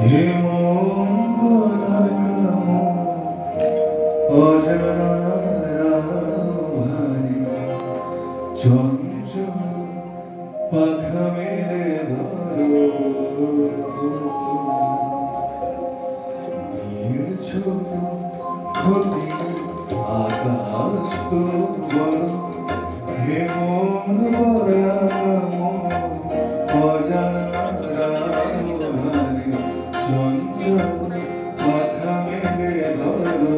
হে মন বলা কেমন অজানা রাহারে চঞ্চল পাখা মেলে ধরো নীল ছোট ক্ষতি আকাশ তো বড় হে মন বলা কেমন অজানা রাহারে চঞ্চল পাখা মেলে ধরো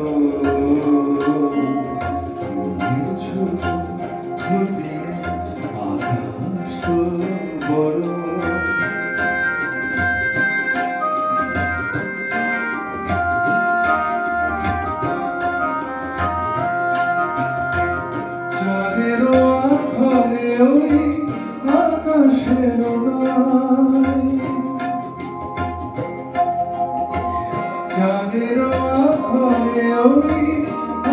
নীল ছোট ক্ষতি আকাশ তো বড় চাঁদেরও আখরে ওই আকাশের গায় চাঁদেরও আখরে ওই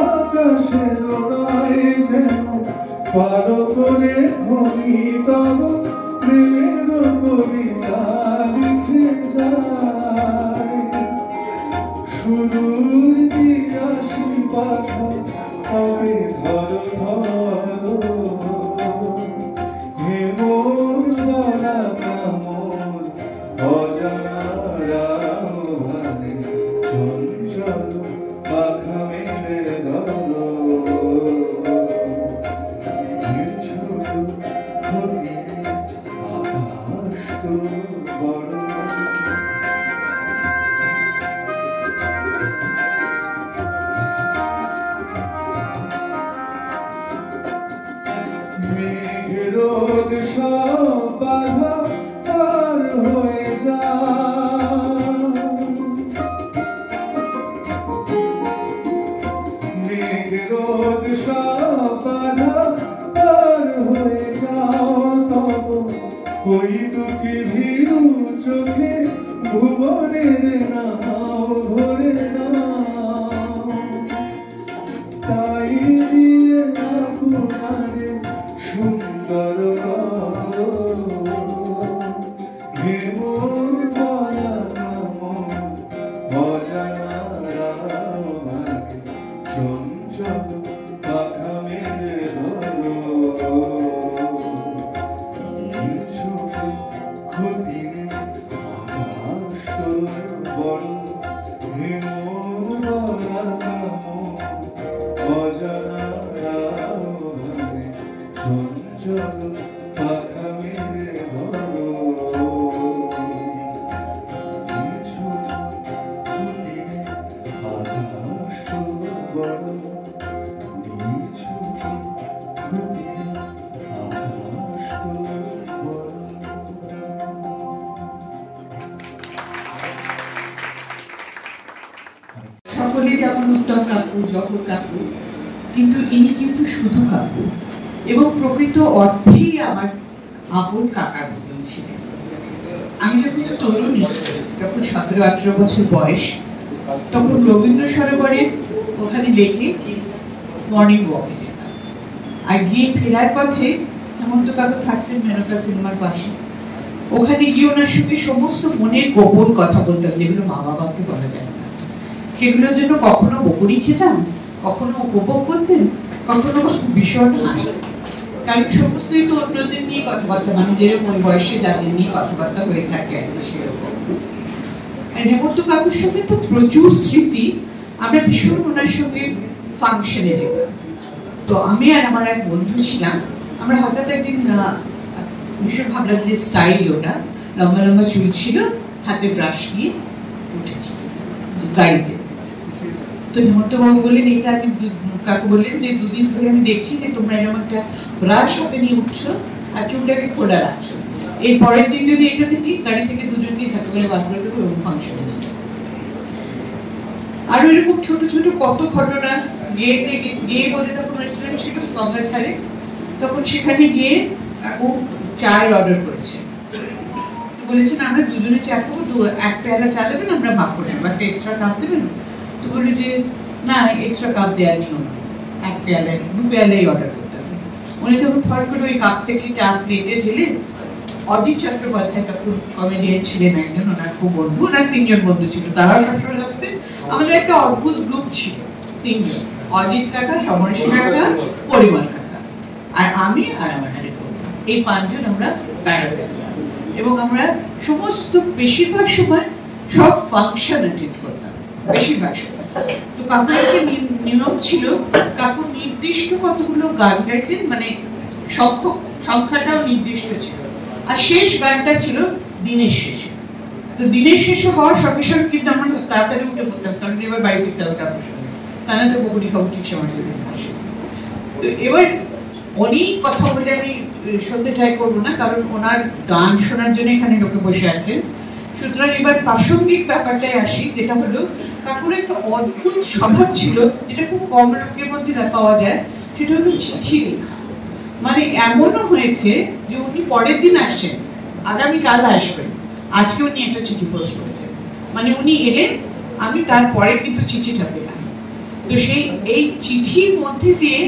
আকাশের গায় যেন পারো করে ঘনি তব প্রেমের কবিতা লিখে যায় সুদূর দিয়াসি পাখা তবে ধরো ধরো হে মোর বলা কামর অজানা রাহারে চঞ্চল পাখা মেলে ধরো নীল ছোট ক্ষতি আকাশ তো বড় মেঘরোদ সব বাধা পার হয়ে যায় মেঘরোদ সব বাধা পার হয়ে যাও তব ওই দুটি ভীরু চোখে ভুবনের নাও ভরে নাও তাই দিয়ে আপনারে সুন্দর করো হে মোর বলা কামন অজানা রাহারে চঞ্চল পাখা মেলে ধরো নীল ছোট ক্ষতি আকাশ তো বড় হে মোর বলা কামন অজানা রাহারে চঞ্চল পাখা মেলে ধরো নীল ছোট ক্ষতি আকাশ তো বড় নীল ছোট ক্ষতি আকাশ তো বড়। সকলে যেমন উত্তম কাকু জগৎ কাকু, কিন্তু ইনি কিন্তু শুধু কাকু এবং প্রকৃত অর্থেই আমার আপন কাকার মতন ছিলেন। আমি যখন তরুণী, যখন 17-18 বছর বয়স, তখন রবীন্দ্র সরোবরে ওখানে লেকে মর্নিং ওয়াকে যেতাম। আর গিয়ে ফেরার পথে হেমন্ত কাকু থাকতেন মেনকা সিনেমার পাশে। ওখানে গিয়ে ওনার সঙ্গে সমস্ত মনের গোপন কথা বলতাম, যেগুলো মা বাবাকে বলা যায় না। সেগুলোর জন্য কখনো বকুড়ি খেতাম, কখনো উপভোগ করতেন, কখনো ভীষণ হাসতেন। কারণ সমস্তই তো অন্যদের নিয়ে কথাবার্তা, মানে যেরকম ওই বয়সে যাদের নিয়ে কথাবার্তা হয়ে থাকে সেরকম। আর হেমন্ত কাকুর সঙ্গে তো প্রচুর স্মৃতি। আমরা ভীষণ ওনার সঙ্গে ফাংশনে যেতাম। তো আমি আর আমার এক বন্ধু ছিলাম। আমরা হঠাৎ একদিন ভীষণ ভাবলাম যে স্টাইল ওটা, লম্বা লম্বা চুল ছিল, হাতে ব্রাশ নিয়ে উঠেছি গাড়িতে। তো হেমন্তবাবু বললেন, এটা আমি কাকু বললেন যে দুদিন ধরে আমি দেখছি যে তোমরা এরকম একটা ব্রাশ হাতে নিয়ে উঠছো আর চুলটাকে খোলা রাখছো, এর পরের দিন যদি এটা থেকে গাড়ি থেকে দুজনকেই থাকে বলে বার করে দেবো এবং ফাংশনে নিয়ে যাবো। আরো এরকম ছোট ছোট কত ঘটনা। গিয়ে বলে তখন রেস্টুরেন্ট ছিল গঙ্গার ধারে, তখন সেখানে গিয়ে কাকু চায়ের অর্ডার করেছে। বলেছেন আমরা দুজনে চা খাবো, এক পেয়ালা চা দেবেন, আমরা ভাগ করে নেবো, একটা এক্সট্রা কাপ দেবেন। তো বলি যে না, এক্সট্রা কাপ দেওয়ার নিয়ম নেই, এক পেয়ালায় 2 পেয়ালাই অর্ডার করতে হবে। উনি তখন ফট করে ওই কাপ থেকে চা প্লেটে ঢেলে অজিত চট্টোপাধ্যায় কাকুর কমেডিয়ান ছিলেন একজন, ওনার খুব বন্ধু, ওনার 3 জন বন্ধু ছিল, তারা সবসময় থাকতেন। আমাদের একটা অদ্ভুত গ্রুপ ছিল, 3 জন, অজিত কাকা, সমরেশ কাকা, পরিমল কাকা, আর আমি আর আমার আরেক বন্ধু, এই 5 জন আমরা বেড়াতে গেলাম। এবং আমরা সমস্ত বেশিরভাগ সময় সব ফাংশন অ্যাটেন্ড করতাম, বেশিরভাগ সময়। তো কাকুর একটা নিয়ম ছিল, কাকু নির্দিষ্ট কতগুলো গান গাইতেন, মানে সংখ্যাটাও নির্দিষ্ট ছিল, আর শেষ গানটা ছিল দিনের শেষে। তো দিনের শেষে হওয়ার সঙ্গে সঙ্গে কিন্তু আমরা তাড়াতাড়ি উঠে পড়তাম, কারণ এবার বাড়ি ফিরতে হবে তার সঙ্গে, তা না তো বকুড়ি খাবো ঠিক সময় যদি আসে। তো এবার অনেক কথা বলে আমি শুনতে ট্রাই করবো না, কারণ ওনার গান শোনার জন্য এখানে লোকে বসে আছে। সুতরাং এবার প্রাসঙ্গিক ব্যাপারটায় আসি, যেটা হলো কাকুর একটা অদ্ভুত স্বভাব ছিল, যেটা খুব কম লোকের মধ্যে পাওয়া যায়, সেটা হলো চিঠি লেখা। মানে এমনও হয়েছে যে উনি পরের দিন আসছেন, আগামীকাল আসবেন, আজকে উনি একটা চিঠি পোস্ট করেছেন, মানে উনি এলেন, আমি তারপরে কিন্তু চিঠিটা পেলাম। তো এই চিঠির মধ্যে দিয়ে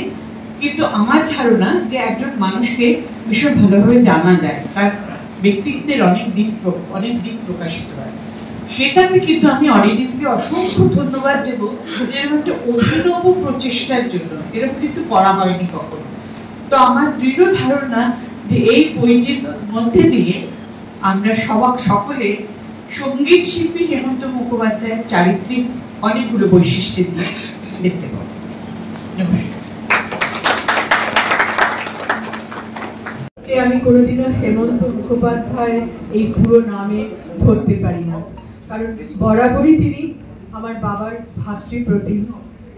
কিন্তু আমার ধারণা যে একজন মানুষকে ভীষণ ভালোভাবে জানা যায়, তার ব্যক্তিত্বের অনেক দিক প্রকাশিত হয়। সেটাতে কিন্তু আমি অরিজিৎকে অসংখ্য ধন্যবাদ দেবো, যে এরকম একটা অভিনব প্রচেষ্টার জন্য, এরকম কিন্তু করা হয়নি কখনো। তো আমার দৃঢ় ধারণা যে এই বইটির মধ্যে দিয়ে আমরা সকলে সঙ্গীত শিল্পী হেমন্ত মুখোপাধ্যায়ের চারিত্রিক অনেকগুলো বৈশিষ্ট্যের দিক দেখতে পাবো। আমি কোনোদিনও হেমন্ত মুখোপাধ্যায় এই পুরো নামে ধরতে পারি না, কারণ বরাবরই তিনি আমার বাবার ভাতৃপ্রতিম,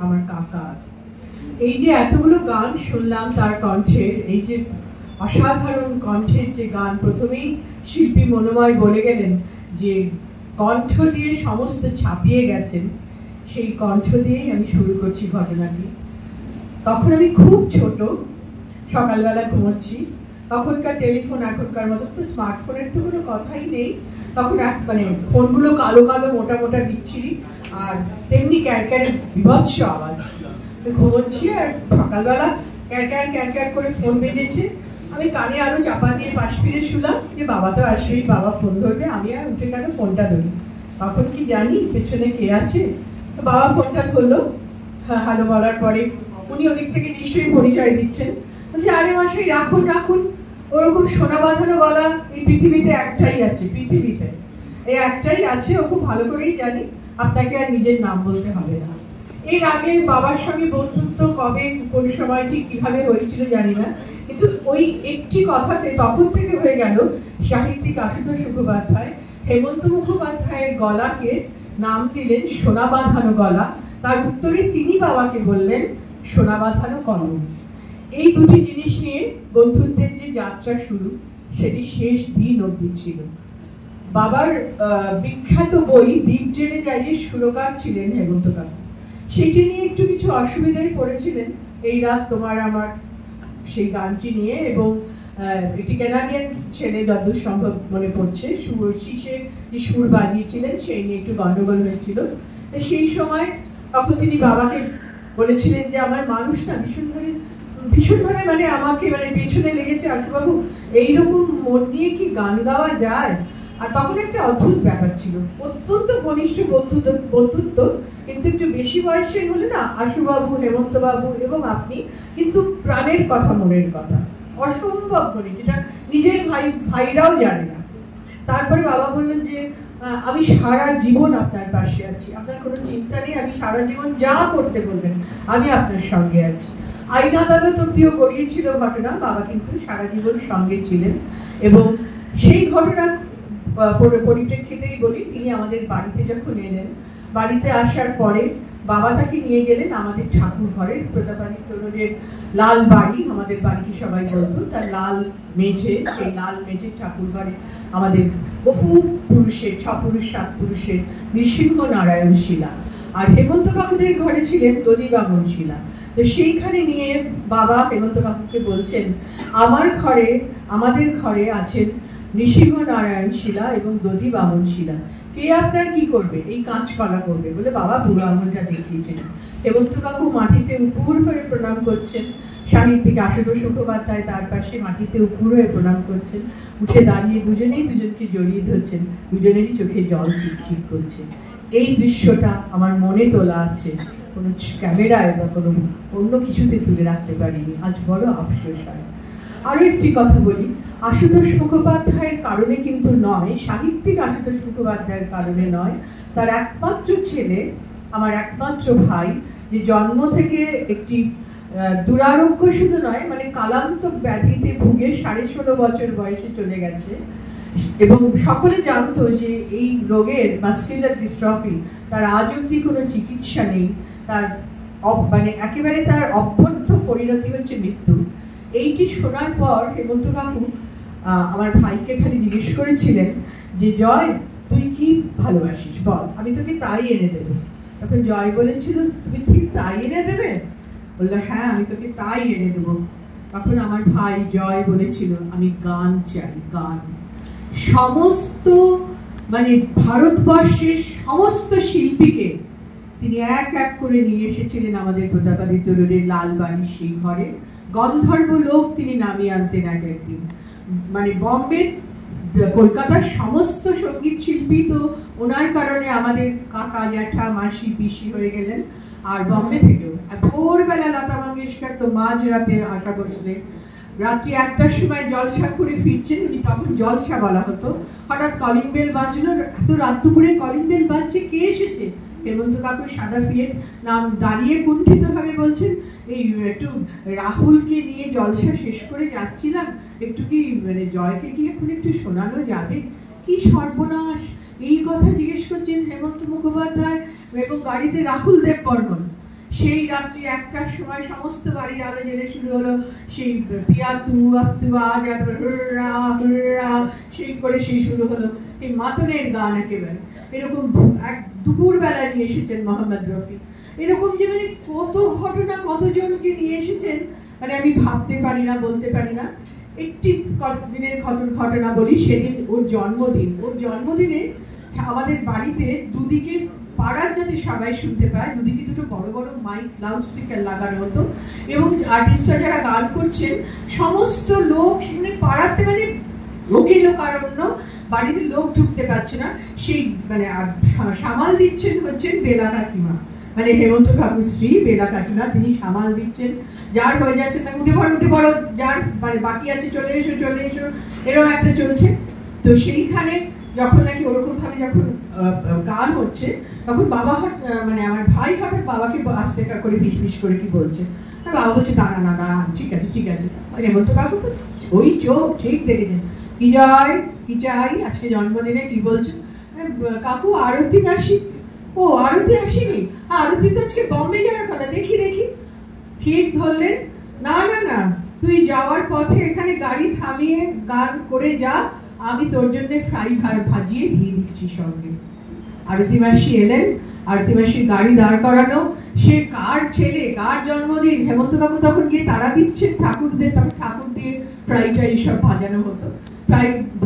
আমার কাকা। এই যে এতগুলো গান শুনলাম তার কণ্ঠের, এই যে অসাধারণ কণ্ঠের যে গান, প্রথমেই শিল্পী মনোময় বলে গেলেন যে কণ্ঠ দিয়ে সমস্ত ছাপিয়ে গেছেন, সেই কণ্ঠ দিয়েই আমি শুরু করছি ঘটনাটি। তখন আমি খুব ছোট, সকালবেলা ঘুমোচ্ছি, তখনকার টেলিফোন এখনকার মতো তো স্মার্টফোনের তো কোনো কথাই নেই, তখন মানে ফোনগুলো কালো কালো মোটা মোটা বিচ্ছিরি, আর তেমনি ক্যারক্যারের বিভৎস আওয়াজ। ঘুমোচ্ছি আর সকালবেলা ক্যারক্যার ক্যারক্যার করে ফোন বেজেছে, আমি কানে আরো চাপা দিয়ে পাশ ফিরে শুনলাম যে বাবা তো আসবেই, বাবা ফোন ধরবে, আমি আর উঠে কেন ফোনটা ধরি, তখন কি জানি পেছনে কে আছে। তো বাবা ফোনটা ধরলো, হ্যালো বলার পরে উনি ওদিক থেকে নিশ্চয়ই পরিচয় দিচ্ছেন, বলছে আরে মশাই রাখুন রাখুন, ওরকম সোনা বাঁধানো গলা এই পৃথিবীতে একটাই আছে, পৃথিবীতে এই একটাই আছে, ও খুব ভালো করেই জানি, আপনাকে আর নিজের নাম বলতে হবে না। এর আগে বাবার সঙ্গে বন্ধুত্ব কবে কোন সময় ঠিক কিভাবে হয়েছিল জানি না, কিন্তু ওই একটি কথাতে তখন থেকে হয়ে গেল সাহিত্যিক আশুতোষ মুখোপাধ্যায় হেমন্ত মুখোপাধ্যায়ের গলাকে নাম দিলেন সোনা বাঁধানো গলা। তার উত্তরে তিনি বাবাকে বললেন সোনা বাঁধানো কলম। এই দুটি জিনিস নিয়ে বন্ধুত্বের যে যাত্রা শুরু, সেটি শেষ দিন অবধি ছিল। বাবার বিখ্যাত বই দ্বীপ জেলে যাইয়ে সুরকার ছিলেন হেমন্ত কাকু, সেটি নিয়ে একটু কিছু অসুবিধায় পড়েছিলেন এই রাত তোমার আমার সেই গানটি নিয়ে, এবং একটি ক্যানাডিয়ান ছেলে যতদূর সম্ভব মনে পড়ছে শীষে যে সুর বাজিয়েছিলেন সেই নিয়ে একটু গন্ডগোল হয়েছিল। সেই সময় তখন তিনি বাবাকে বলেছিলেন যে আমার মানুষ না ভীষণভাবে মানে আমাকে মানে পেছনে লেগেছে, আশুবাবু এইরকম মন নিয়ে কি গান গাওয়া যায়। আর তখন একটা অদ্ভুত ব্যাপার ছিল, অত্যন্ত ঘনিষ্ঠ বন্ধুত্ব, কিন্তু একটু বেশি বয়সের হলে না আশুবাবু, হেমন্তবাবু এবং আপনি কিন্তু প্রাণের কথা, মনের কথা, অসম্ভব ঘনি, যেটা নিজের ভাইরাও জানে না। তারপরে বাবা বললেন যে আমি সারা জীবন আপনার পাশে আছি, আপনার কোনো চিন্তা নেই, আমি সারা জীবন যা করতে বলবেন আমি আপনার সঙ্গে আছি। আইন আদালত অব্দিও গড়িয়েছিল ঘটনা, বাবা কিন্তু সারা জীবন সঙ্গে ছিলেন। এবং সেই ঘটনা পরিপ্রেক্ষিতেই বলি, তিনি আমাদের বাড়িতে যখন এলেন, বাড়িতে আসার পরে বাবা তাকে নিয়ে গেলেন আমাদের ঠাকুর ঘরের, প্রতাপাদিত্য রোডের লাল বাড়ি, আমাদের বাড়িকে সবাই বলতো, তার লাল মেঝে, সেই লাল মেঝের ঠাকুর ঘরে আমাদের বহু পুরুষের, 6 পুরুষ 7 পুরুষের নৃসিংহ নারায়ণ শিলা, আর হেমন্ত কাকুদের ঘরে ছিলেন দধিবামন শিলা। তো সেইখানে নিয়ে বাবা হেমন্ত কাকুকে বলছেন আমাদের ঘরে আছেন নৃসিংহ নারায়ণ শিলা এবং দধি বামন শিলা। কে আপনার কি করবে? এই কাঁচকলা করবে বলে বাবা বুড়ো আঙুলটা দেখিয়েছিলেন। হেমন্ত কাকু মাটিতে উপুর হয়ে প্রণাম করছেন, সাহিত্যিক আশুতোষ মুখোপাধ্যায় তার পাশে মাটিতে উপুর হয়ে প্রণাম করছেন। উঠে দাঁড়িয়ে দুজনেই দুজনকে জড়িয়ে ধরছেন, দুজনেরই চোখে জল চিকচিক করছে। এই দৃশ্যটা আমার মনে তোলা আছে, কোনো ক্যামেরায় বা কোনো অন্য কিছুতে তুলে রাখতে পারিনি। আজ বড় আফসোস হয়। আরও একটি কথা বলি, আশুতোষ মুখোপাধ্যায়ের কারণে কিন্তু নয়, সাহিত্যিক আশুতোষ মুখোপাধ্যায়ের কারণে নয়, তার একমাত্র ছেলে, আমার একমাত্র ভাই, যে জন্ম থেকে একটি দুরারোগ্য শুধু নয়, মানে কালান্তক ব্যাধিতে ভুগে 16.5 বছর বয়সে চলে গেছে। এবং সকলে জানতো যে এই রোগের মাস্কুলার ডিস্ট্রফি তার আজ অব্দি কোনো চিকিৎসা নেই, তার মানে একেবারে তার অভ্যর্থ পরিণতি হচ্ছে মৃত্যু। এইটি শোনার পর হেমন্ত কাকু আমার ভাইকে খালি জিজ্ঞেস করেছিলেন যে জয়, তুই কি ভালোবাসিস বল, আমি তোকে তাই এনে দেবো। তখন জয় বলেছিল, তুমি ঠিক তাই এনে দেবে? বললো হ্যাঁ, আমি তোকে তাই এনে দেবো। তখন আমার ভাই জয় বলেছিল, আমি গান চাই, গান। সমস্ত মানে ভারতবর্ষের সমস্ত শিল্পীকে তিনি এক এক করে নিয়ে এসেছিলেন আমাদের প্রতাপাদিত্য রোডের লালবাড়ির সেই ঘরে। গন্ধর্ব লোক তিনি নামিয়ে আনতেন এক একদিন। মানে বম্বে, কলকাতার সমস্ত সঙ্গীত শিল্পী তো ওনার কারণে আমাদের কাকা জ্যাঠা মাসি পিসি হয়ে গেলেন। আর বম্বে থেকেও ভোরবেলা লতা মঙ্গেশকর তো মাঝরাতে আশা বসলে রাত্রি 1টার সময় জলসা করে ফিরছেন উনি, তখন জলসা বলা হতো। হঠাৎ কলিং বেল বাজলো, এত রাত দুপুরে কলিং বেল বাজছে, কে এসেছে? হেমন্ত কাকুর সাদা ফিয়েট নাম। দাঁড়িয়ে কুণ্ঠিতভাবে বলছেন, এই একটু রাহুলকে নিয়ে জলসা শেষ করে যাচ্ছিলাম, একটু কি মানে জয়কে কি এখন একটু শোনানো যাবে? কি সর্বনাশ! এই কথা জিজ্ঞেস করছেন হেমন্ত মুখোপাধ্যায় এবং গাড়িতে রাহুল দেব বর্মন। সেই রাত্রি 1টার সময় সমস্ত বাড়ির আলো জেলে শুরু হলো সেই পিয়া তু আপ্তু আজ, সেই করে সেই শুরু হলো এই মাতনের গান। একেবারে এরকম এক দুপুর বেলায় নিয়ে এসেছেন মোহাম্মদ রফি। এরকম যে মানে কত ঘটনা, কতজনকে নিয়ে এসেছেন, মানে আমি ভাবতে পারি না, বলতে পারি না। একটি দিনের ঘটনা বলি। সেদিন ওর জন্মদিন। ওর জন্মদিনে আমাদের বাড়িতে দুদিকে, পাড়ার যাতে সবাই শুনতে পায়, দুদিকে দুটো বড় বড় মাইক লাউড স্পিকার লাগানো হতো এবং আর্টিস্টরা যারা গান করছেন সমস্ত লোক মানে পাড়াতে, মানে লোকে লোকারণ্য, বাড়িতে লোক ঢুকতে পারছে না। সেই মানে সামাল দিচ্ছেন হচ্ছেন বেলা কাকিমা, মানে হেমন্ত কাকুর স্ত্রী বেলা কাকিমা, তিনি সামাল দিচ্ছেন। যার হয়ে যাচ্ছে তাকে উঠে পড়ো, যার মানে বাকি আছে চলে এসো, এরকম একটা চলছে। তো সেইখানে যখন নাকি ওরকম ভাবে যখন গান হচ্ছে, তখন বাবা মানে আমার ভাই হঠাৎ বাবাকে আস্তে করে ফিস করে কি বলছে, বাবা বলছে দাঁড়া না দাঁড়া, ঠিক আছে ঠিক আছে। হেমন্ত কাকু তো ওই চোখ ঠিক দেখেছেন, কি জয় কি চাই, আজকে জন্মদিনে কি বলছেন? কাকু আরতি মাসি। ও আরতি আসেনি? আরতি তো আজকে বম্বে যাওয়ার কথা, দেখি। ঠিক ধরলেন, না না না, তুই যাওয়ার পথে এখানে গাড়ি থামিয়ে গান করে যা, আমি তোর জন্য ফ্রাই ভাজিয়ে দিয়ে দিচ্ছি সঙ্গে। আরতি মাসি এলেন, আরতি মাসির গাড়ি দাঁড় করানো, সে কার ছেলে, কার জন্মদিন, হেমন্ত কাকু তখন গিয়ে তারা দিচ্ছেন ঠাকুরদের, তখন ঠাকুর দিয়ে ফ্রাইটা এইসব ভাজানো হতো।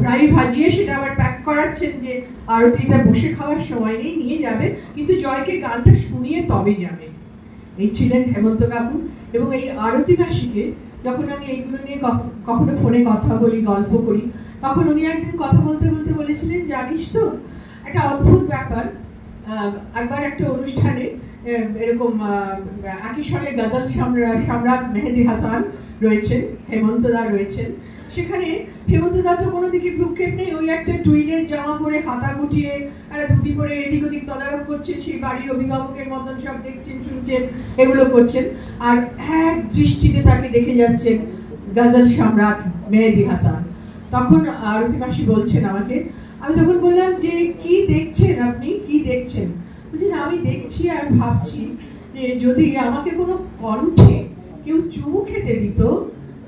ফ্রাই ভাজিয়ে সেটা আবার প্যাক করাচ্ছেন যে আরতিটা বসে খাওয়ার সময় নেই, নিয়ে যাবে, কিন্তু জয়কে গানটা শুনিয়ে তবে যাবে। এই ছিলেন হেমন্ত কাকু। এবং এই আরতি মাসিকে যখন আমি এইগুলো নিয়ে কখনো ফোনে কথা বলি, গল্প করি, তখন উনি একদিন কথা বলতে বলেছিলেন, জানিস তো একটা অদ্ভুত ব্যাপার, একবার একটা অনুষ্ঠানে এরকম একই সঙ্গে গজল সম্রাট মেহেদি হাসান রয়েছেন, হেমন্তদা রয়েছেন। সেখানে হেমন্তদা তো কোনো দিকে ভ্রুক্ষেপ নেই, ওই একটা টুইলের জামা পরে হাতা গুটিয়ে একটা ধুতি পরে এদিক ওদিক তদারক করছেন, সেই বাড়ির অভিভাবকের মতন সব দেখছেন, শুনছেন, এগুলো করছেন। আর এক দৃষ্টিতে তাকে দেখে যাচ্ছেন গজল সম্রাট মেহেদি হাসান। তখন আরতি মাসি বলছেন আমাকে, আমি তখন বললাম যে কি দেখছেন আপনি, কি দেখছেন? বলছেন আমি দেখছি আর ভাবছি যে যদি আমাকে কোনো কণ্ঠে কেউ চুমু খেতে দিত,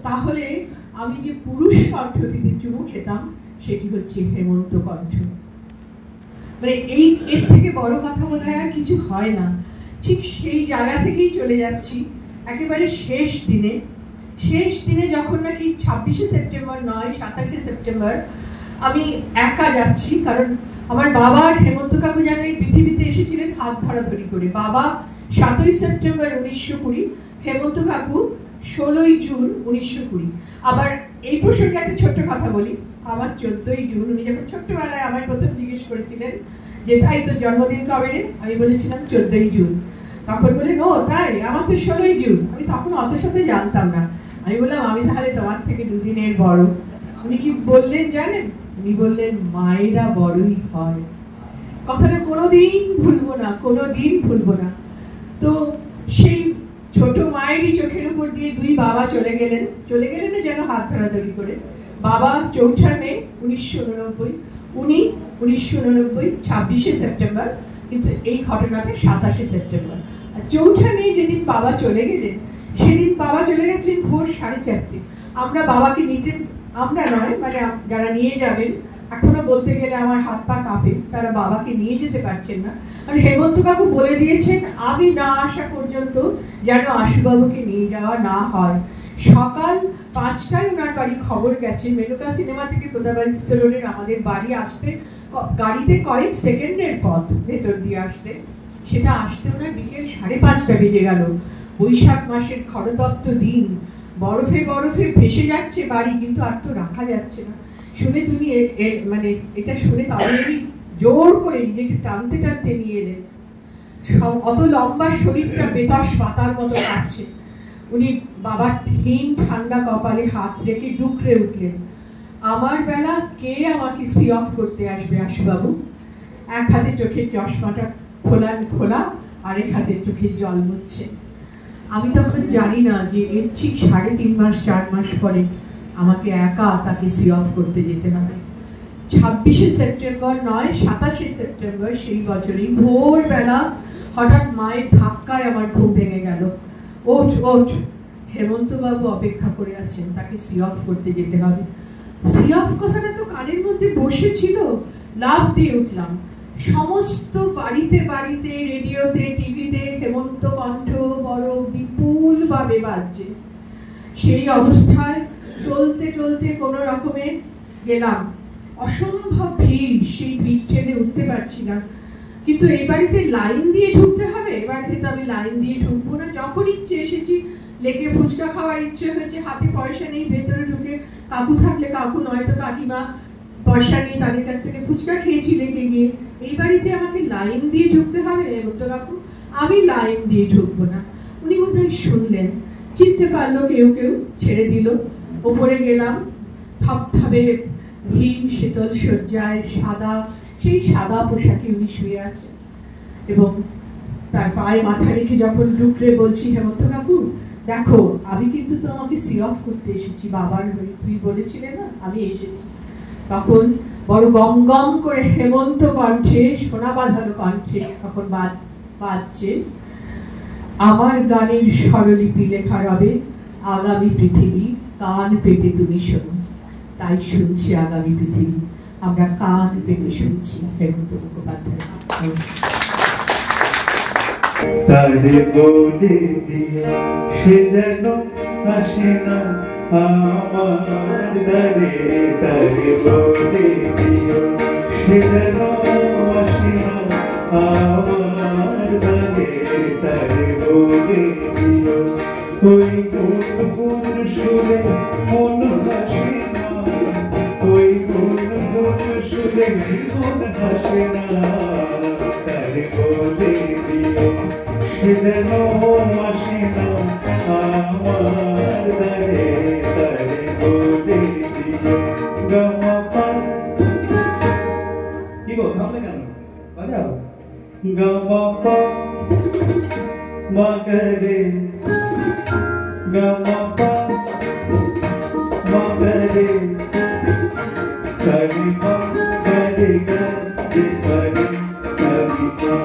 তাহলে আমি যে পুরুষ কণ্ঠটিতে চুমু খেতাম সেটি হচ্ছে হেমন্ত কণ্ঠ। মানে এর থেকে বড় কথা বোধহয় আর কিছু হয় না। ঠিক সেই জায়গা থেকেই চলে যাচ্ছি একেবারে শেষ দিনে যখন নাকি 26শে সেপ্টেম্বর নয় 27শে সেপ্টেম্বর আমি একা যাচ্ছি, কারণ আমার বাবা আর হেমন্ত কাকু যেন এই পৃথিবীতে এসেছিলেন হাত ধরাধরি করে। বাবা 7ই সেপ্টেম্বর 1920, হেমন্ত কাকু 16ই জুন 1920। আবার এই প্রসঙ্গে একটা ছোট্ট কথা বলি, আমার 14ই জুন, উনি যখন ছোট্টবেলায় আমায় প্রথম জিজ্ঞেস করেছিলেন যে তাই তোর জন্মদিন কবে রে, আমি বলেছিলাম 14ই জুন। তখন বললেন ও তাই, আমার তো 16ই জুন। আমি তখন অত সাথে জানতাম না। আমি বললাম আমি তাহলে তোমার থেকে 2 দিনের বড়। উনি কি বললেন জানেন? উনি বললেন মায়েরা বড়ই হয়। কথাটা কোনোদিন ভুলবো না, কোনোদিন ভুলবো না। তো সেই ছোট মায়েরই চোখের উপর দিয়ে 2 বাবা চলে গেলেন যেন হাত ধরাধরি করে। বাবা 4 মে 1989, উনি 1989 26শে সেপ্টেম্বর, কিন্তু এই ঘটনাটা 27শে সেপ্টেম্বর। আর 4 মে যেদিন বাবা চলে গেলেন, সেদিন বাবা চলে গেছেন ভোর 4:30। আমরা বাবাকে নিতে, আমরা নয় মানে যারা নিয়ে যাবেন, এখনো বলতে গেলে আমার হাত পা কাঁপে, তারা বাবাকে নিয়ে যেতে পারছেন না। মানে হেমন্ত কাকু বলে দিয়েছেন আমি না আসা পর্যন্ত যেন আশুবাবুকে নিয়ে যাওয়া না হয়। সকাল 5টায় ওনার বাড়ি খবর গেছে। মেনকা সিনেমা থেকে প্রতাপাদিত্য রোডের আমাদের বাড়ি আসতে গাড়িতে কয়েক সেকেন্ডের পথ ভেতর দিয়ে আসতে, সেটা আসতে ওনার বিকেল 5:30 বেজে গেল। বৈশাখ মাসের খড়তপ্ত দিন, বরফে বরফে ভেসে যাচ্ছে বাড়ি, কিন্তু আর তো রাখা যাচ্ছে না। শুনে তুমি মানে এটা শুনে তাহলে আমি জোর করে নিজেকে টানতে টানতে নিয়ে এলেন। অত লম্বা শরীরটা বেতাস পাতার মতো কাঁপছে। উনি বাবার হিম ঠান্ডা কপালে হাত রেখে ডুকরে উঠলেন, আমার বেলা কে আমাকে সি অফ করতে আসবে আশুবাবু? এক হাতে চোখের চশমাটা খোলা, আরেক হাতে চোখের জল মুছছে। আমি তখন জানি না যে এর ঠিক 3.5 মাস 4 মাস পরে আমাকে একা তাকে সি অফ করতে যেতে হবে। 26শে সেপ্টেম্বর নয়, 27শে সেপ্টেম্বর সেই বছরই ভোরবেলা হঠাৎ মায়ের ধাক্কায় আমার ঘুম ভেঙে গেল। ওঠ, হেমন্তবাবু অপেক্ষা করে আছেন, তাকে সি অফ করতে যেতে হবে। সি অফ কথাটা তো কানের মধ্যে বসেছিল, লাফ দিয়ে উঠলাম। সমস্ত বাড়িতে বাড়িতে, রেডিওতে, টিভিতে হেমন্ত কণ্ঠ বড় বিপুল ভাবে বাজছে। সেই অবস্থায় চলতে চলতে কোনো রকমে গেলাম। অসম্ভব ভিড়, সেই ভিড় ঠেলে উঠতে পারছি না। কিন্তু এই বাড়িতে লাইন দিয়ে ঢুকতে হবে, এ বাড়িতে তো আমি লাইন দিয়ে ঢুকবো না। যখন ইচ্ছে এসেছি, লেকে ফুচকা খাওয়ার ইচ্ছে হয়েছে, হাতে পয়সা নেই, ভেতরে ঢুকে কাকু থাকলে কাকু, নয়তো কাকিমা পয়সা নিয়ে তাদের কাছ থেকে ফুচকা খেয়েছি লেকে গিয়ে। এই বাড়িতে আমাকে লাইন দিয়ে ঢুকতে হবে? হেমন্ত কাকু, আমি লাইন দিয়ে ঢুকবো না। উনি বোধহয় শুনলেন, চিনতে পারলো কেউ, ছেড়ে দিল। ওপরে গেলাম, থপথপে হিম শীতল শয্যায় সেই সাদা পোশাকে উনি শুয়ে আছেন, এবং তার পায়ে মাথা রেখে যখন ডুকরে বলছি, হেমন্ত কাকু দেখো, আমি কিন্তু তো আমাকে সি অফ করতে এসেছি বাবার হয়ে, তুই বলেছিলে না, আমি এসেছি। তখন বড় গম গম করে হেমন্ত কণ্ঠে, সোনা বাঁধানো কণ্ঠে তখন বাজছে, আমার গানের স্বরলিপি লেখা রবে আগামী পৃথিবী, কান পেতে তুমি শোনো। তাই শুনছি আগামী পৃথিবী, আমরা কান পেতে শুনছি। হেমন্ত মুখোপাধ্যায়। তারে বলে দিয়া সে যেন আসে না আমার দ্বারে, তারে বলে দিও সে যেন আসে না আমার দ্বারে, তারে বলে দিও ওই গুনগুন সুরে মন হাসে না, ওই গুনগুন সুরে মন হাসে না, তারে বলে দিও সে যেন আসে না আমার দ্বারে, তারে বলে দিও। গামাপা কি গো, থামলে কেন? বাজাও। গামাপা মাগরে, গামাপা মাগরে, সারি মাগরে গে সারি সারি সা,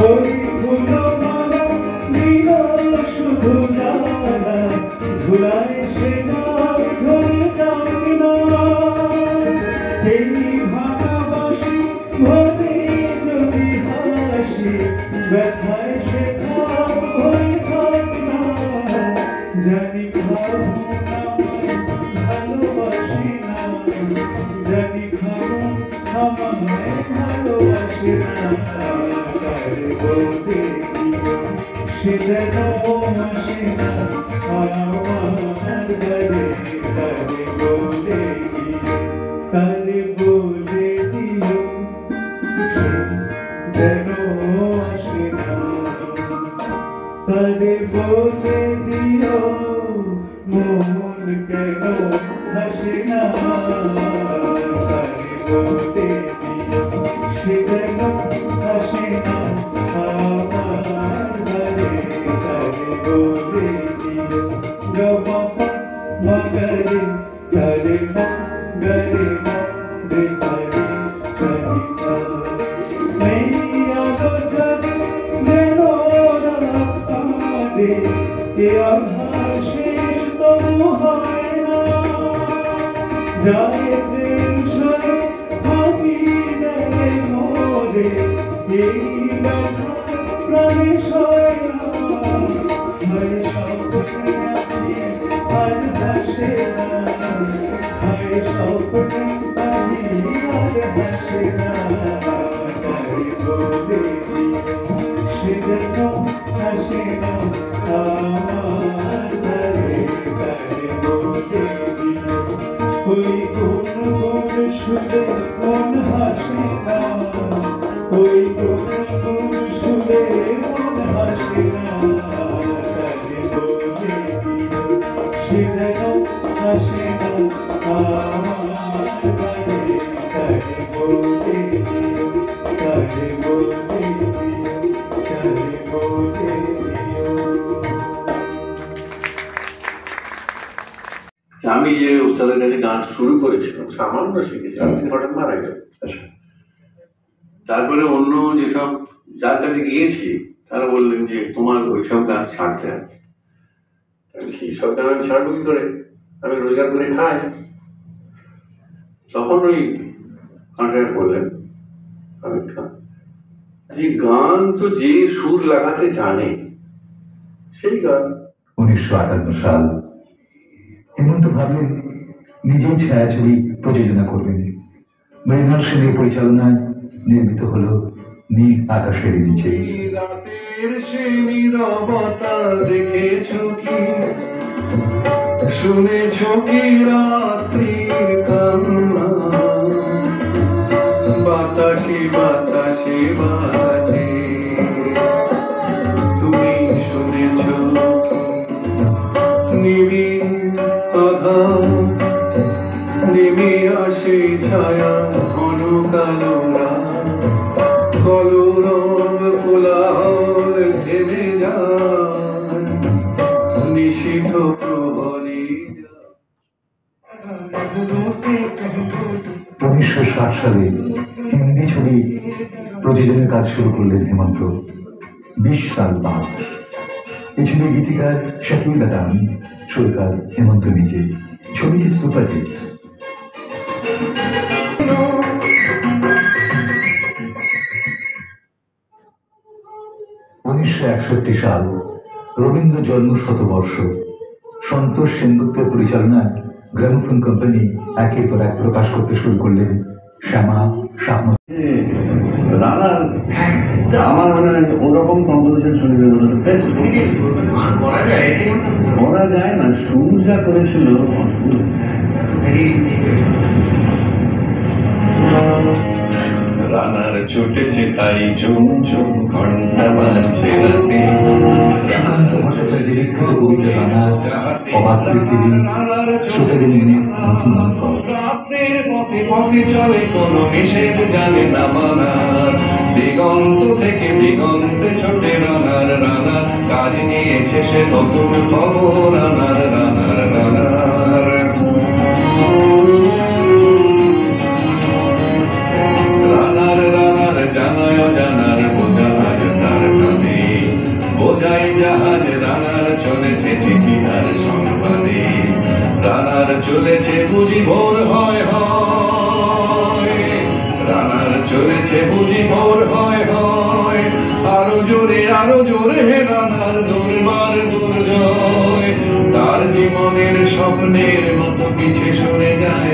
ওই ফুলো মালা নীল শুধু জানা, ভুলায় সে যাক ঝরে যাক না, এই ভালোবাসি ভরে যদি হাসি, ব্যথায় সে থাক হয়ে থাক না, জানি ভাবো না ভালোবাসি না, জানি হাসে না তারে বলে দিও সে যেন হাসে না আমার ঘরে তারে বলে দিও তারে বলে দিও সে যেন হাসে না তারে বলে দিও মন কেন হাসে না তারে বলে দিও সে যেন হাসে না আমার ঘরে তারে বলে দিও গপা মগরে সারে মগরে রে সারে সারি সা मैया को जग देनो ना दे ये आशीष तो है ना जाए प्रेम शोरे हाथी दे मोरे ये बैठा प्रवेश होए ना मैं सपने आती हर हंसे ना मैं सपने आती हर हंसे ना বলে দিও সে যেন হাসে না আমার ঘরে তারে বলে দিও ওই কোন কোন সুরে মন হাসে না ওই কোন কোন সুরে মন হাসে না তারে বলে দিও সে যেন হাসে না আমার ঘরে তারে বলে দিও তারে বলে দিও তারে বলে দিও। আমি যে ওস্তাদের কাছে গান শুরু করেছিলাম সামান্য শিখেছি, আমি হঠাৎ মারা গেল। তারপরে অন্য যেসব যার কাছে গিয়েছি তারা বললেন যে তোমার ওইসব গান ছাড়তে হবে। সেই সব গান আমি ছাড়বো কি করে, আমি রোজগার করে খাই। তখন ওই কন্ট্রাক্টর বললেন আমি যে গান তো যে সুর লাগাতে জানে সেই গান। 1958 সাল হেমন্ত ভাবলেন নিজেই ছায়াছবি প্রযোজনা করবেন। মৃণাল সেনের পরিচালনায় নির্মিত হলো নীল আকাশের নিচে। রাতের সে নীরবতা দেখেছো কি, শুনেছো কি রাত্রির কান্না, বাতাসে বাতাসে বাজে তুমি শুনেছো নিবিড় আধার নেমে আসে ছায়া ঘন কালো রাত, কলরব কোলাহল থেমে যায় নিষিদ্ধ প্রহরী। 1960 সালে হিন্দি ছবি প্রযোজনের কাজ শুরু করলেন হেমন্ত। 20 সাল বাদ এই ছবির গীতিকার শাকিল দাদান, সুরকার হেমন্ত নিজে। ছবিটি সুপারহিট। 1961 সাল রবীন্দ্র জন্ম শতবর্ষ। সন্তোষ সেনগুপ্তের পরিচালনায় গ্রামোফোন কোম্পানি একের পর এক প্রকাশ করতে শুরু করলেন শ্যামা, স্বপ্ন। রানার আমার মনে হয় ওরকম কম্পোজিশন শুনবে করা যায় না, সুর যা করেছিল রানার ছুটেছে তাই চুম চুম ঘন্টা বাজছে রাতে। সুকান্ত ভট্টাচার্যের লিখিত কবিতা রানা অবাক পৃথিবী শ্রোতাদের মনে নতুন অনুভব। রাতের পথে পথে চলে কোনো নিষেধ জানে না মানার, দিগন্ত থেকে দিগন্তে ছোটে রানার। রানার কাজ নিয়েছে সে নতুন খবর রানার রানার রানার। রানার রানার জানায় জানার বোঝায় তার কানে, বোঝাই জাহাজ রানার চলেছে চিঠি আর সংবাদে। রানার চলেছে বুঝি ভোর হয় হয়, রানার চলেছে বুঝি ভোর হয় হয়। আরো জোরে হে রানার দুর্বার দুর্জয়, তার জীবনের স্বপ্নের মতো পিছে সরে যায়।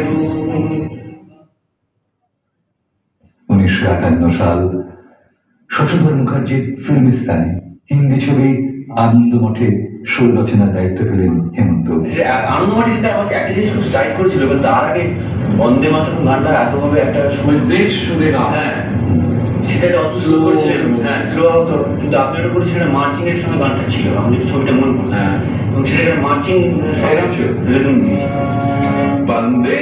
1951 সাল শশধর মুখার্জির ফিল্মিস্তানে হিন্দি ছবি আনন্দ মঠে সুর রচনার দায়িত্ব পেলেন হেমন্ত। আনন্দ মঠে যেটা আমাকে একটা জিনিস খুব স্ট্রাইক করেছিল, এবং তার আগে বন্দে মাতরম গানটা এতভাবে একটা সময় দেশ শুনে গান, হ্যাঁ সেটা একটা অত স্লো করেছিলেন, হ্যাঁ স্লো হতো, কিন্তু আপনি ওটা করেছিলেন মার্চিং এর সঙ্গে গানটা ছিল, আমি যদি ছবিটা মনে করছি, হ্যাঁ এবং সেটা মার্চিং এরকম ছিল। এরকম বন্দে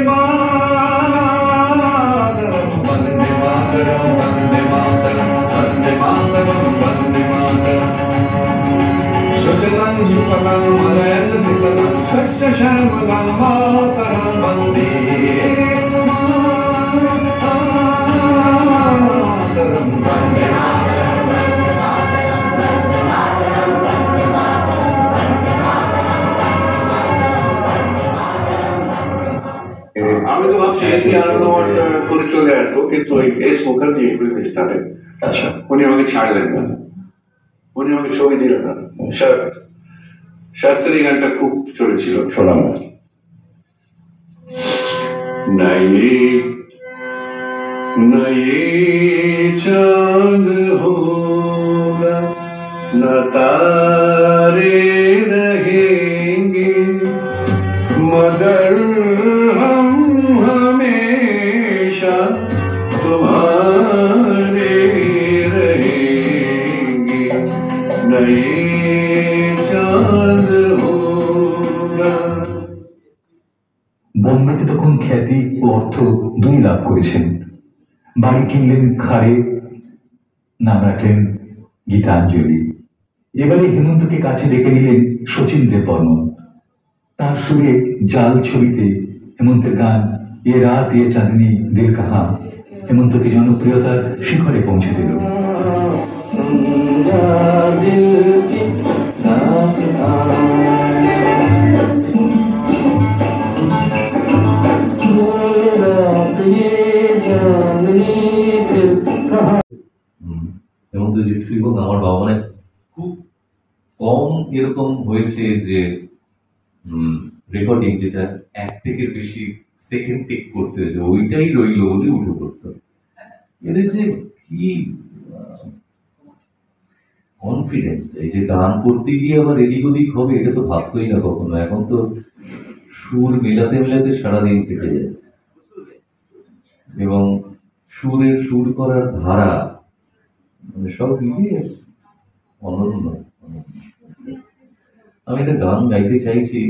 মাতরম বন্দে মাতরম বন্দে মাতরম বন্দে মাতরম বন্দে মাতরম সুজলাং সুফলাং মলয়জ শীতলাং শস্য শ্যামলাং মাতরম বন্দে মাতরম বন্দে আমি তো ভাবছি এমনি আনন্দ মঠ করে চলে আসবো, কিন্তু ওই এস মুখার্জি ফিল্মিস্তানে আচ্ছা উনি আমাকে ছাড়লেন না, উনি আমাকে ছবি দিলেন না। সাত্তারি গানটা খুব চলেছিল, শোনাম নয়ে নয়ে চাঁদ হোগা না তারে रहेंगे मगर हम हमेशा तुम्हारे रहेंगे नए चांद होगा। বোম্বেতে তখন খ্যাতি ও অর্থ দুই লাভ করেছেন। বাড়ি কিনলেন খাড়ে, নাম রাখলেন গীতাঞ্জলি। এবারে হেমন্তকে কাছে ডেকে নিলেন শচীন দেববর্মন। তার সুরে জাল ছবিতে হেমন্তের গান এ রাত এ চাঁদনি দিল কাহা হেমন্তকে জনপ্রিয়তার শিখরে পৌঁছে দিল। হেমন্তজিৎ এবং আমার বাবা মানে খুব কম এরকম হয়েছে যে রেকর্ডিং যেটা এক টেকের বেশি সেকেন্ড টেক করতে হয়েছে, ওইটাই রইল বলে উঠে পড়তো। এদের যে কি কনফিডেন্স, এই যে গান করতে গিয়ে আবার এদিক ওদিক হবে এটা তো ভাবতোই না কখনো। এখন তো সুর মেলাতে মেলাতে সারাদিন কেটে যায়, এবং সুর করার ধারা মানে সব মিলিয়ে অনন্য। আমি একটা গান গাইতে চাইছি,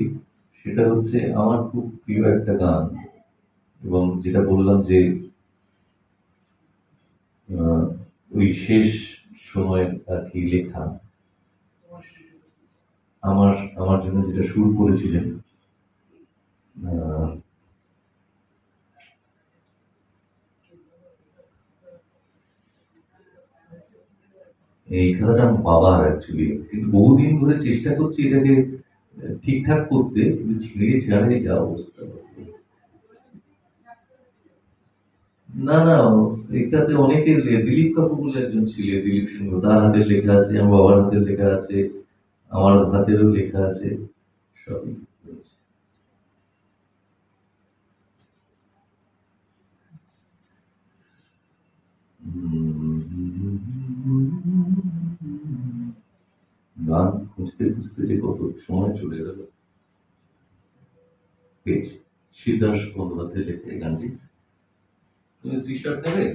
সেটা হচ্ছে আমার খুব প্রিয় একটা গান, এবং যেটা বললাম যে ওই শেষ সময় আর কি লেখা, আমার জন্য যেটা সুর করেছিলেন এই খেলাটা আমার বাবার অ্যাকচুয়ালি, কিন্তু বহুদিন ধরে চেষ্টা করছি এটাকে ঠিকঠাক করতে, কিন্তু ছেড়ে যা অবস্থা। না না, এটাতে অনেকের, দিলীপ কাপুর বলে একজন ছিলেন, দিলীপ সিংহ, তার হাতের লেখা আছে, আমার বাবার হাতের লেখা আছে, আমার হাতেরও লেখা আছে, সবই রয়েছে। গান খুঁজতে খুঁজতে যে কত সময় চলে গেল। পেয়েছি, শিবদাস বন্দ্যোপাধ্যায়ের লেখা এই গানটি। তুমি স্ক্রিনশট নেবে?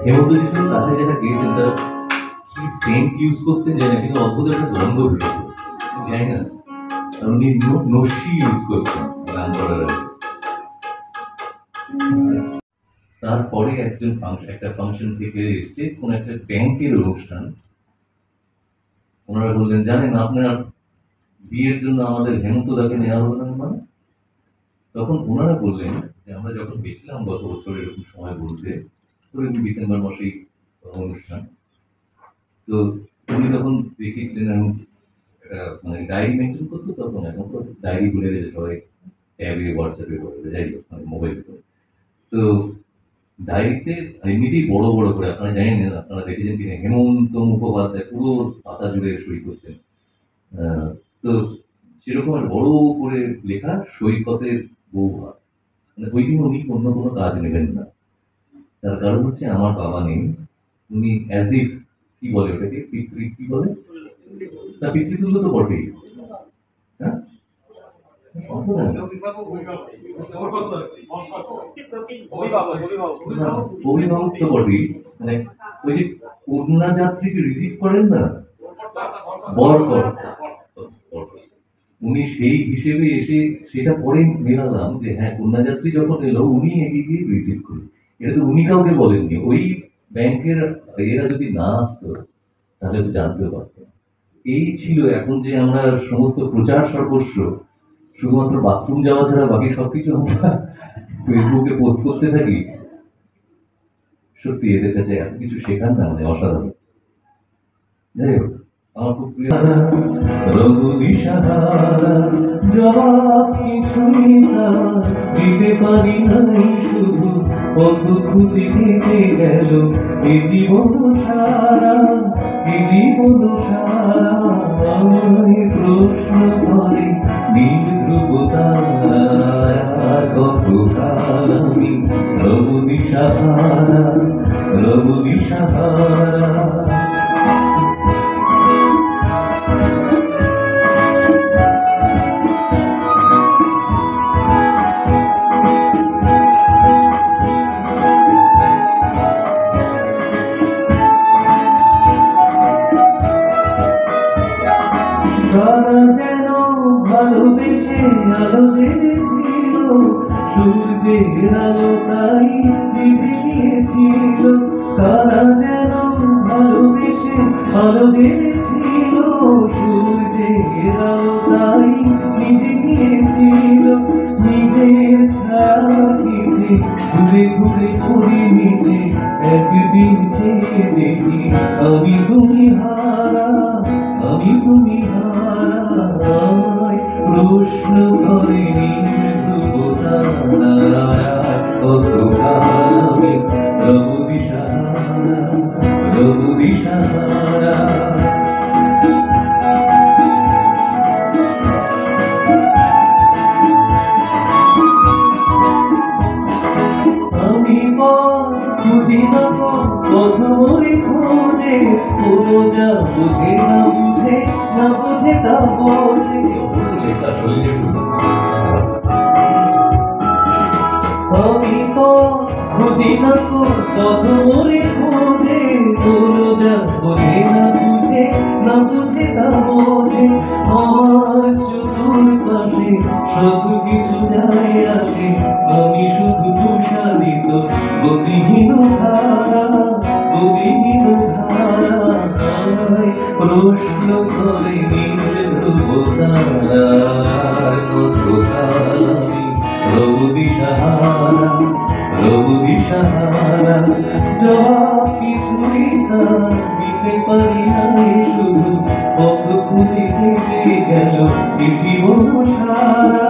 হেমন্তজিৎর কাছে যেটা গিয়েছেন, তারা কি সেন্ট ইউজ করতেন জানি না, কিন্তু অদ্ভুত একটা গন্ধ বেরোতো, জানি না। আর উনি নস্যি ইউজ করতেন গান করার আগে। তারপরে একটা ফাংশন থেকে এসছে, কোন একটা ব্যাংকের অনুষ্ঠান, ওনারা বললেন জানেন আপনার বিয়ের জন্য আমাদের হেমন্তদাকে নেওয়া হবে না। মানে তখন ওনারা বললেন যে আমরা যখন গেছিলাম গত বছর এরকম সময় বলতে, ওরকম ডিসেম্বর মাসেই অনুষ্ঠান, তো উনি তখন দেখিয়েছিলেন আমি একটা মানে ডায়েরি মেনটেন করতো তখন, এখন তো ডায়েরি ভুলে গেছে সবাই, ট্যাবে হোয়াটসঅ্যাপে করে, যাই হোক মানে মোবাইলে করে। তো ডায়েরিতে এমনিতেই বড় বড় করে, আপনারা জানেন, আপনারা দেখেছেন কিনা, হেমন্ত মুখোপাধ্যায় পুরো পাতা জুড়ে সই করতেন। তো সেরকম আর বড় করে লেখা সৈকতের বৌভাত, মানে ওই দিন উনি অন্য কোনো কাজ নেবেন না। তার কারণ হচ্ছে আমার বাবা নেই, উনি অ্যাজ ইফ কি বলে ওটাকে, পিতৃ কি বলে, তা পিতৃতুল্য তো বটেই, হ্যাঁ অভিভাবক তো বটেই, মানে ওই যে কন্যা যাত্রীকে রিসিভ করেন না, বরকর্তা, উনি সেই হিসেবে এসে সেটা পরে মেলালাম যে হ্যাঁ কন্যাযাত্রী যখন এলো উনি এগিয়ে গিয়ে রিসিভ করি। এটা তো উনি কাউকে বলেননি, ওই ব্যাংকের এরা যদি না আসতো তাহলে তো জানতেও পারতাম। এই ছিল। এখন যে আমরা সমস্ত প্রচার সর্বস্ব শুধুমাত্র বাথরুম যাওয়া ছাড়া বাকি সবকিছু আমরা ফেসবুকে পোস্ট করতে থাকি, সত্যি এদের কাছে এত কিছু শেখার না, মানে অসাধারণ। যাই হোক, আমার খুব প্রিয় জবাব কিছুই দিতে পারি নাই, শুধু পথ খুঁজে কেটে গেল এ জীবন সারা, এ জীবন সারা। আমায় প্রশ্ন করে নীল ধ্রুব তারায়, আর কতকাল আমি রব দিশাহারা, রব দিশাহারা। তারা যেন ভালোবেসে আলো জেনেছিল, সূর্যের আলো তাই নিভে গিয়েছিল। তারা যেন ভালোবেসে আলো জেনেছিল, সূর্যের আলো তাই নিভে গিয়েছিল। নিজের ছায়াকে ঘুরে ঘুরে ঘুরে নিচে একদিন চেয়ে দেখি আমি তুমি হারা, আমি তুমি হারা। প্রশ্ন করে কতকাল আমি রব দিশাহারা, রব দিশাহারা। আমি খুঁজি না পথ মরে খোঁজে, কোনো যা বুঝে না বুঝে, না বুঝে তা বোঝে। আমি খুঁজি না পথ মরে খোঁজে, কোনো যা বুঝে না বুঝে, না বুঝে তা বোঝে। আমার চতুর্পাশে সব কিছু যায় আসে, আমি শুধু তুষারিত গতিহীন ধারা, গতিহীন ধারা। প্রশ্ন করে নীল ধ্রুব তারায়, কতকাল আমি রব দিশাহারা, রব দিশাহারা। জবাব কিছুই তার দিতে পারি নাই, শুধু পথ খুঁজে কেটে গেল এ জীবন সারা,